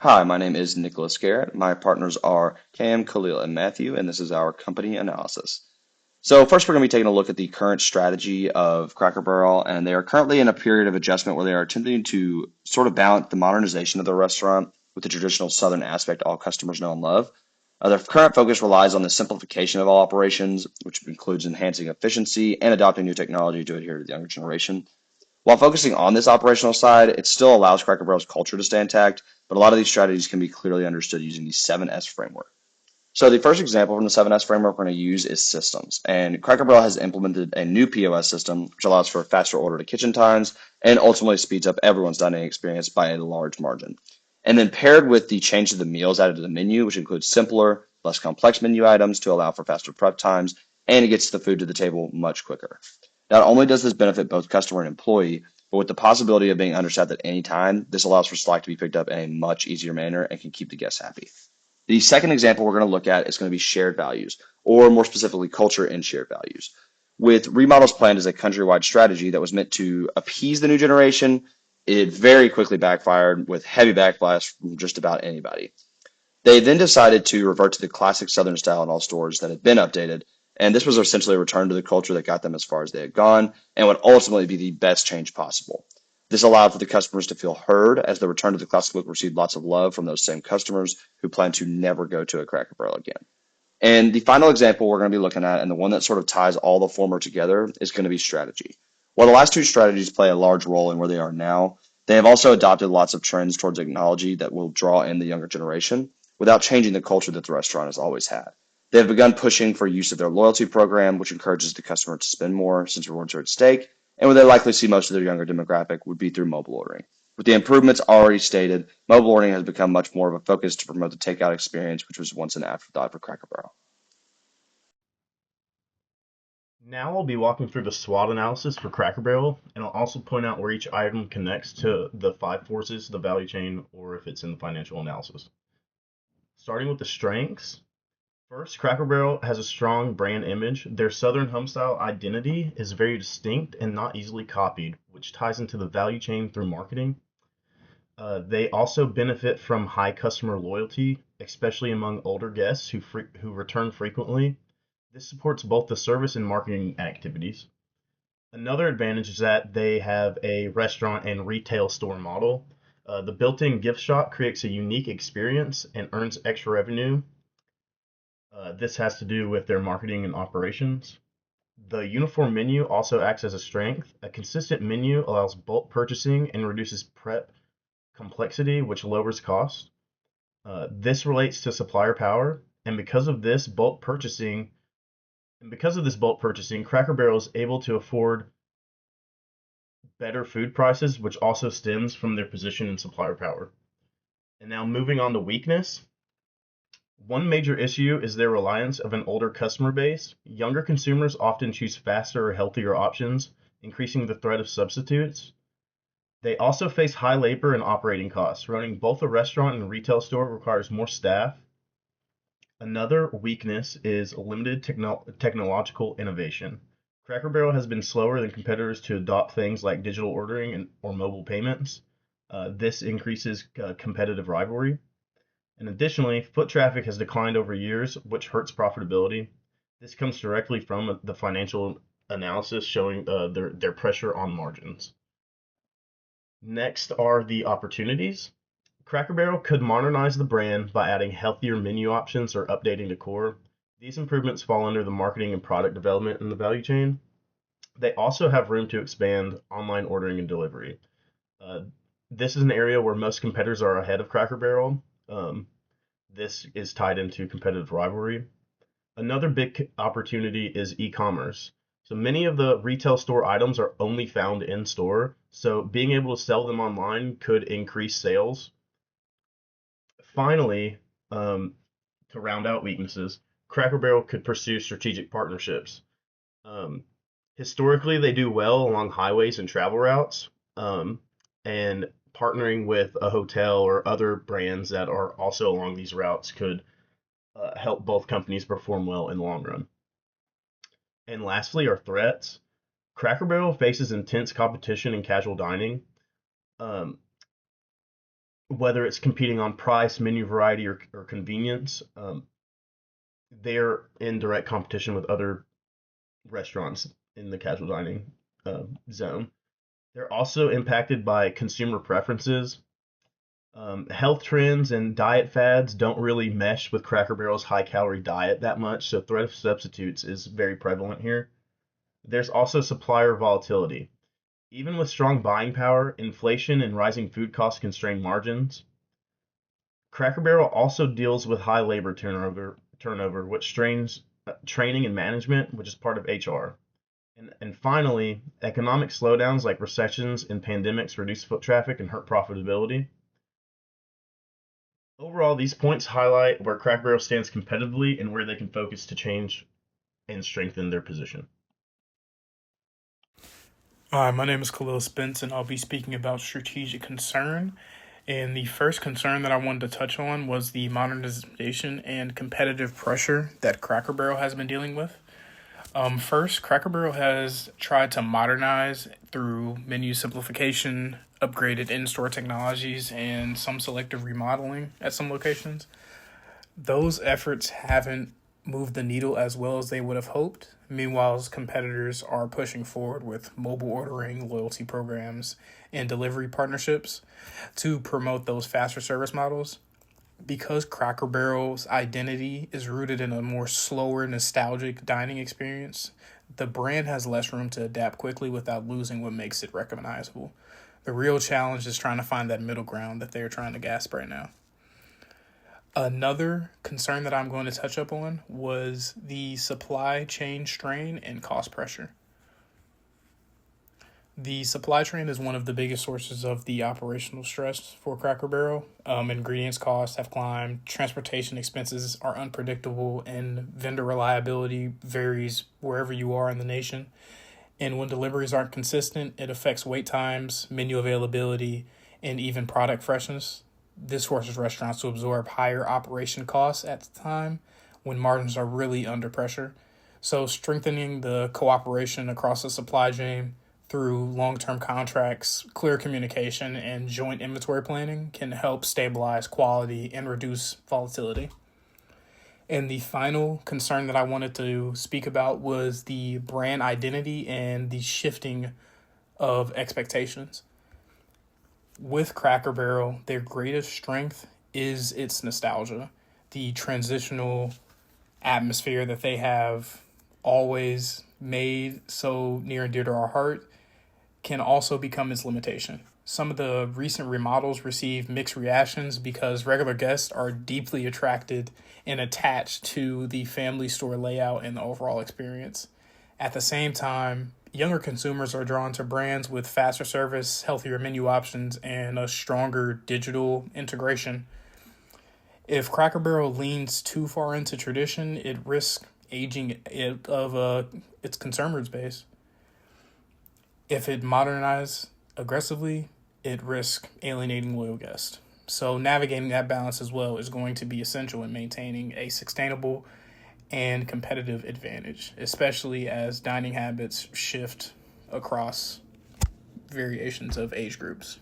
Hi, my name is Nicholas Garrett. My partners are Cam, Khalil, and Matthew, and this is our company analysis. So first, we're going to be taking a look at the current strategy of Cracker Barrel, and they are currently in a period of adjustment where they are attempting to sort of balance the modernization of the restaurant with the traditional Southern aspect all customers know and love. Their current focus relies on the simplification of all operations, which includes enhancing efficiency and adopting new technology to adhere to the younger generation. While focusing on this operational side, it still allows Cracker Barrel's culture to stay intact, but a lot of these strategies can be clearly understood using the 7S framework. So the first example from the 7S framework we're going to use is systems. And Cracker Barrel has implemented a new POS system, which allows for faster order to kitchen times and ultimately speeds up everyone's dining experience by a large margin. And then paired with the change of the meals added to the menu, which includes simpler, less complex menu items to allow for faster prep times, and it gets the food to the table much quicker. Not only does this benefit both customer and employee, but with the possibility of being understaffed at any time, this allows for Slack to be picked up in a much easier manner and can keep the guests happy. The second example we're going to look at is going to be shared values, or more specifically, culture and shared values. With remodels planned as a countrywide strategy that was meant to appease the new generation, it very quickly backfired with heavy backlash from just about anybody. They then decided to revert to the classic Southern style in all stores that had been updated, and this was essentially a return to the culture that got them as far as they had gone and would ultimately be the best change possible. This allowed for the customers to feel heard, as the return to the classic look received lots of love from those same customers who plan to never go to a Cracker Barrel again. And the final example we're going to be looking at, and the one that sort of ties all the former together, is going to be strategy. While the last two strategies play a large role in where they are now, they have also adopted lots of trends towards technology that will draw in the younger generation without changing the culture that the restaurant has always had. They have begun pushing for use of their loyalty program, which encourages the customer to spend more since rewards are at stake, and where they likely see most of their younger demographic would be through mobile ordering. With the improvements already stated, mobile ordering has become much more of a focus to promote the takeout experience, which was once an afterthought for Cracker Barrel. Now I'll be walking through the SWOT analysis for Cracker Barrel, and I'll also point out where each item connects to the five forces, the value chain, or if it's in the financial analysis. Starting with the strengths, first, Cracker Barrel has a strong brand image. Their Southern homestyle identity is very distinct and not easily copied, which ties into the value chain through marketing. They also benefit from high customer loyalty, especially among older guests who return frequently. This supports both the service and marketing activities. Another advantage is that they have a restaurant and retail store model. The built-in gift shop creates a unique experience and earns extra revenue. This has to do with their marketing and operations. The uniform menu also acts as a strength. A consistent menu allows bulk purchasing and reduces prep complexity, which lowers cost. This relates to supplier power, and because of this bulk purchasing, Cracker Barrel is able to afford better food prices, which also stems from their position in supplier power. And now moving on to weakness. One major issue is their reliance of an older customer base. Younger consumers often choose faster or healthier options, increasing the threat of substitutes. They also face high labor and operating costs. Running both a restaurant and retail store requires more staff. Another weakness is limited technological innovation. Cracker Barrel has been slower than competitors to adopt things like digital ordering or mobile payments. This increases competitive rivalry. And additionally, foot traffic has declined over years, which hurts profitability. This comes directly from the financial analysis showing their pressure on margins. Next are the opportunities. Cracker Barrel could modernize the brand by adding healthier menu options or updating decor. These improvements fall under the marketing and product development in the value chain. They also have room to expand online ordering and delivery. Uh, this is an area where most competitors are ahead of Cracker Barrel. This is tied into competitive rivalry. Another big opportunity is e-commerce. So many of the retail store items are only found in store, so being able to sell them online could increase sales. Finally, to round out weaknesses, Cracker Barrel could pursue strategic partnerships. Um, Historically, they do well along highways and travel routes, and partnering with a hotel or other brands that are also along these routes could help both companies perform well in the long run. And lastly, are threats. Cracker Barrel faces intense competition in casual dining. Um, whether it's competing on price, menu variety, or convenience, they're in direct competition with other restaurants in the casual dining zone. They're also impacted by consumer preferences. Health trends and diet fads don't really mesh with Cracker Barrel's high calorie diet that much, so threat of substitutes is very prevalent here. There's also supplier volatility. Even with strong buying power, inflation and rising food costs constrain margins. Cracker Barrel also deals with high labor turnover, which strains training and management, which is part of HR. And finally, economic slowdowns like recessions and pandemics reduce foot traffic and hurt profitability. Overall, these points highlight where Cracker Barrel stands competitively and where they can focus to change and strengthen their position. Hi, my name is Khalil Spence, and I'll be speaking about strategic concern. And the first concern that I wanted to touch on was the modernization and competitive pressure that Cracker Barrel has been dealing with. First, Cracker Barrel has tried to modernize through menu simplification, upgraded in-store technologies, and some selective remodeling at some locations. Those efforts haven't moved the needle as well as they would have hoped. Meanwhile, competitors are pushing forward with mobile ordering, loyalty programs, and delivery partnerships to promote those faster service models. Because Cracker Barrel's identity is rooted in a more slower, nostalgic dining experience, the brand has less room to adapt quickly without losing what makes it recognizable. The real challenge is trying to find that middle ground that they're trying to grasp right now. Another concern that I'm going to touch up on was the supply chain strain and cost pressure. The supply chain is one of the biggest sources of the operational stress for Cracker Barrel. Ingredients costs have climbed, transportation expenses are unpredictable, and vendor reliability varies wherever you are in the nation. And when deliveries aren't consistent, it affects wait times, menu availability, and even product freshness. This forces restaurants to absorb higher operation costs at the time when margins are really under pressure. So strengthening the cooperation across the supply chain through long-term contracts, clear communication, and joint inventory planning can help stabilize quality and reduce volatility. And the final concern that I wanted to speak about was the brand identity and the shifting of expectations. With Cracker Barrel, their greatest strength is its nostalgia, the transitional atmosphere that they have always made so near and dear to our heart can also become its limitation. Some of the recent remodels receive mixed reactions because regular guests are deeply attracted and attached to the family store layout and the overall experience. At the same time, younger consumers are drawn to brands with faster service, healthier menu options, and a stronger digital integration. If Cracker Barrel leans too far into tradition, it risks aging its consumer base. If it modernizes aggressively, it risks alienating loyal guests. So navigating that balance as well is going to be essential in maintaining a sustainable and competitive advantage, especially as dining habits shift across variations of age groups.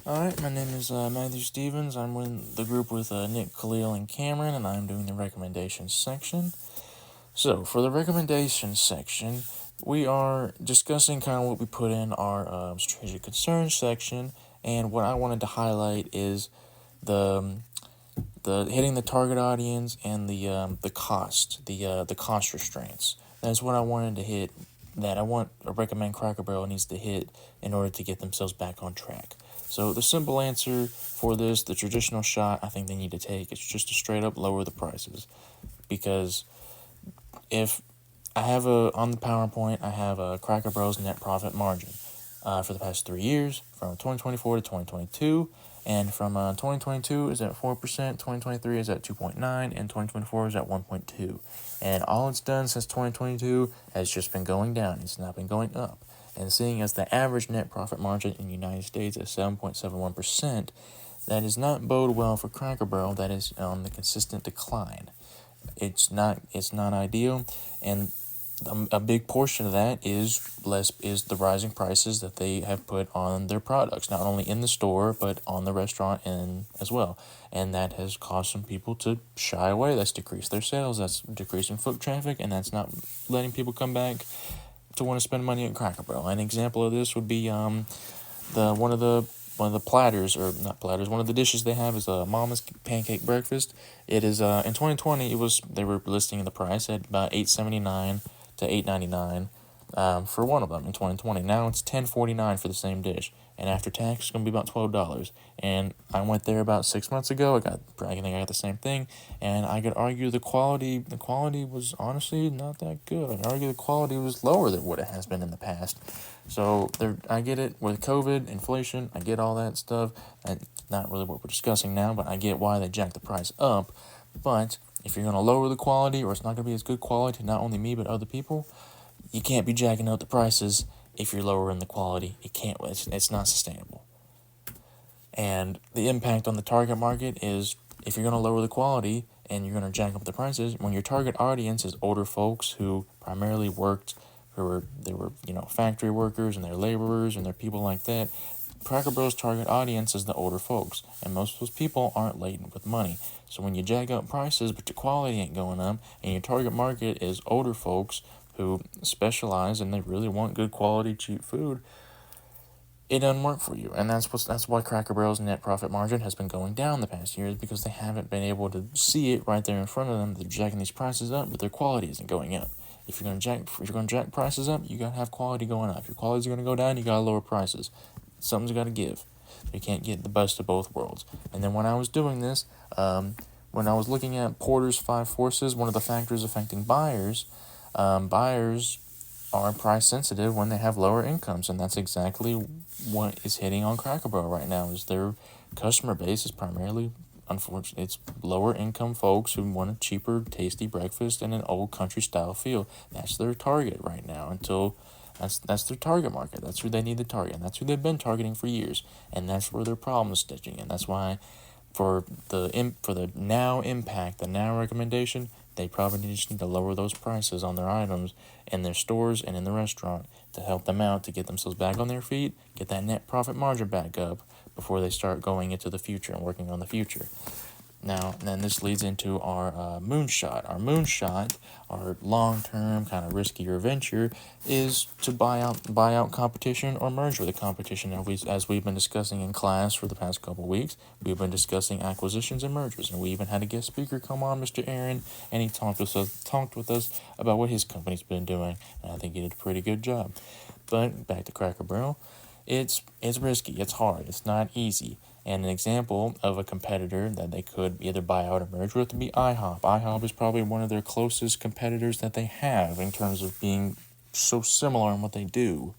Alright, my name is Matthew Stevens. I'm with the group with Nick, Khalil, and Cameron, and I'm doing the recommendations section. So, for the recommendations section, we are discussing kind of what we put in our strategic concerns section, and what I wanted to highlight is the hitting the target audience and the cost restraints. That's what I wanted to hit. That I recommend Cracker Barrel needs to hit in order to get themselves back on track. So the simple answer for this, the traditional shot I think they need to take, is just to straight up lower the prices, because if I have on the PowerPoint, I have a Cracker Barrel's net profit margin for the past 3 years, from 2024 to 2022, and from 2022 is at 4%, 2023 is at 2.9, and 2024 is at 1.2. And all it's done since 2022 has just been going down. It's not been going up. And seeing as the average net profit margin in the United States is 7.71%, that does not bode well for Cracker Barrel. That is on the consistent decline. It's not ideal, and a big portion of that is the rising prices that they have put on their products, not only in the store but on the restaurant and as well, and that has caused some people to shy away. That's decreased their sales. That's decreasing foot traffic, and that's not letting people come back to want to spend money at Cracker Barrel. An example of this would be the one of the platters, or not platters, one of the dishes they have is a Mama's pancake breakfast. It is in 2020 they were listing the price at about $8.79 to $8.99 for one of them in 2020. Now it's $10.49 for the same dish, and after tax it's gonna be about $12. And I went there about 6 months ago. I think I got the same thing, and I could argue the quality was honestly not that good. I could argue the quality was lower than what it has been in the past. So I get it with COVID, inflation. I get all that stuff. That's not really what we're discussing now, but I get why they jacked the price up. But if you're going to lower the quality, or it's not going to be as good quality to not only me but other people, you can't be jacking up the prices if you're lowering the quality. It can't. It's not sustainable. And the impact on the target market is, if you're going to lower the quality and you're going to jack up the prices, when your target audience is older folks who primarily worked, they were factory workers and they're laborers and they're people like that. Cracker Barrel's target audience is the older folks, and most of those people aren't laden with money. So when you jack up prices but your quality ain't going up, and your target market is older folks who specialize and they really want good quality, cheap food, it doesn't work for you. And that's why Cracker Barrel's net profit margin has been going down the past years, because they haven't been able to see it right there in front of them. They're jacking these prices up, but their quality isn't going up. If you're gonna jack prices up, you gotta have quality going up. If your quality's gonna go down, you gotta lower prices. Something's gotta give. You can't get the best of both worlds. And then when I was doing this, when I was looking at Porter's 5 forces, one of the factors affecting buyers are price sensitive when they have lower incomes, and that's exactly what is hitting on Cracker Barrel right now. Is their customer base is primarily, unfortunately, it's lower income folks who want a cheaper, tasty breakfast and an old country style feel. That's their target right now. That's their target market. That's who they need to target, and that's who they've been targeting for years. And that's where their problem is stitching in. That's why for the now impact, the now recommendation, they probably just need to lower those prices on their items in their stores and in the restaurant to help them out, to get themselves back on their feet, get that net profit margin back up before they start going into the future and working on the future. Now, then this leads into our moonshot. Our moonshot, our long-term kind of riskier venture, is to buy out competition or merge with a competition. As we've been discussing in class for the past couple of weeks, we've been discussing acquisitions and mergers, and we even had a guest speaker come on, Mr. Aaron, and he talked with us about what his company's been doing, and I think he did a pretty good job. But back to Cracker Barrel, it's risky, it's hard, it's not easy. And an example of a competitor that they could either buy out or merge with would be IHOP. IHOP is probably one of their closest competitors that they have in terms of being so similar in what they do,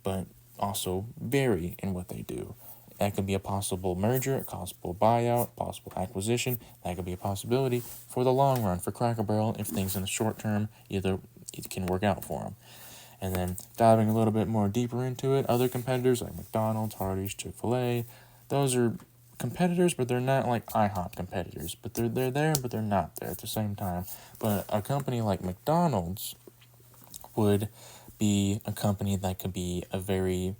but also vary in what they do. That could be a possible merger, a possible buyout, possible acquisition. That could be a possibility for the long run for Cracker Barrel if things in the short term either it can work out for them. And then diving a little bit more deeper into it, other competitors like McDonald's, Hardee's, Chick-fil-A, those are competitors, but they're not like IHOP competitors. But they're there, but they're not there at the same time. But a company like McDonald's would be a company that could be a very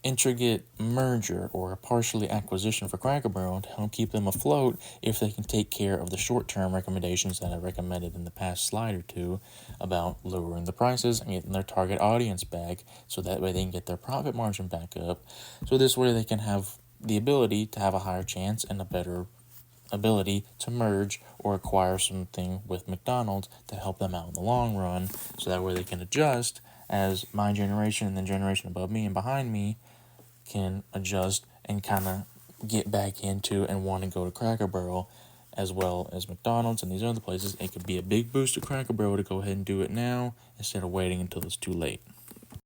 intricate merger or a partially acquisition for Cracker Barrel to help keep them afloat if they can take care of the short-term recommendations that I recommended in the past slide or two about lowering the prices and getting their target audience back, so that way they can get their profit margin back up, so this way they can have the ability to have a higher chance and a better ability to merge or acquire something with McDonald's to help them out in the long run, so that way they can adjust as my generation and the generation above me and behind me can adjust and kind of get back into and want to go to Cracker Barrel as well as McDonald's and these other places. It could be a big boost to Cracker Barrel to go ahead and do it now instead of waiting until it's too late.